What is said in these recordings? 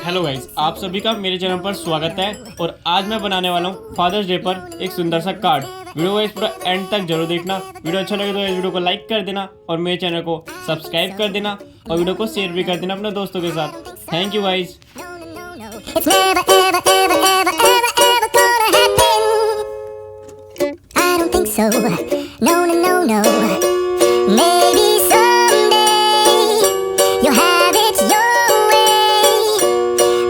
Hello guys, आप सभी का मेरे चैनल पर स्वागत है। और आज मैं बनाने वाला हूँ फादर्स डे पर एक सुंदर सा कार्ड। वीडियो को इस पूरा एंड तक जरूर देखना। वीडियो अच्छा लगे तो इस वीडियो को लाइक कर देना और मेरे चैनल को सब्सक्राइब कर देना और वीडियो को शेयर भी कर देना अपने दोस्तों के साथ। Thank you guys. It's never, ever, ever, ever, ever, ever gonna happen. I don't think so. No, no, no, no. Maybe someday you'll have it your way.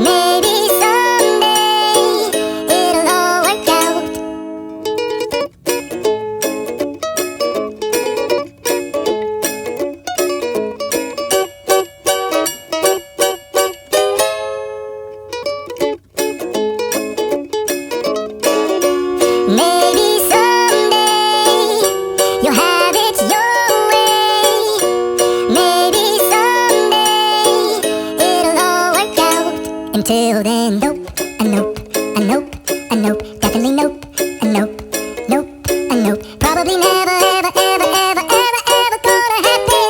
Maybe someday it'll all work out. Maybe someday you'll have it your way. Maybe someday it'll all work out. Until then, nope, a nope, a nope, a nope, definitely nope, a nope, nope, a nope. Probably never, ever, ever, ever, ever, ever gonna happen.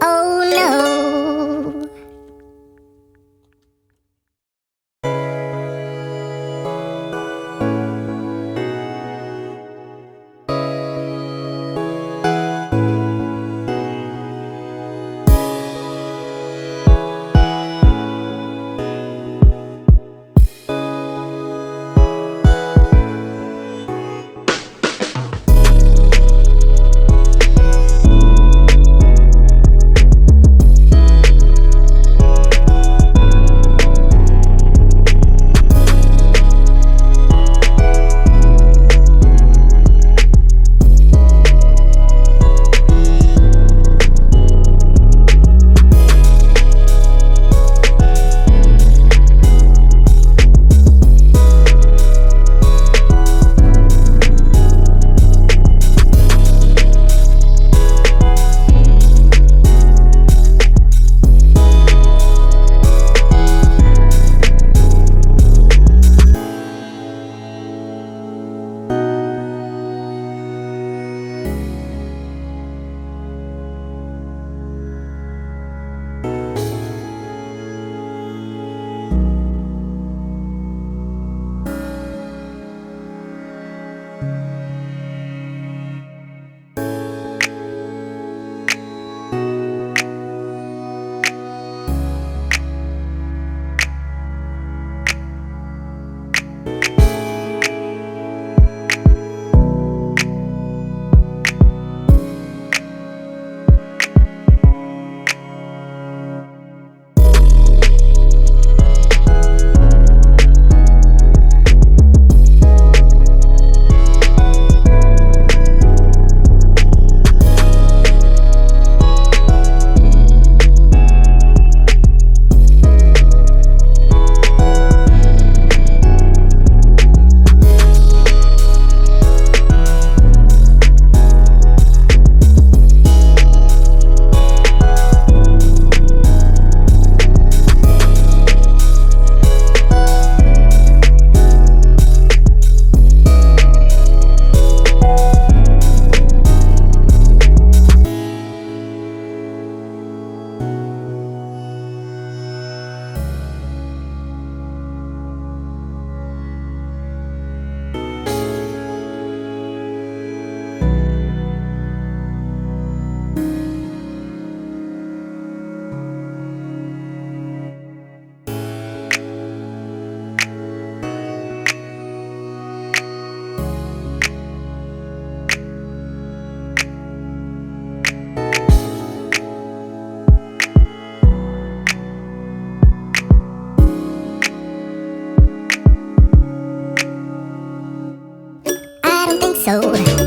Oh no. I don't think so.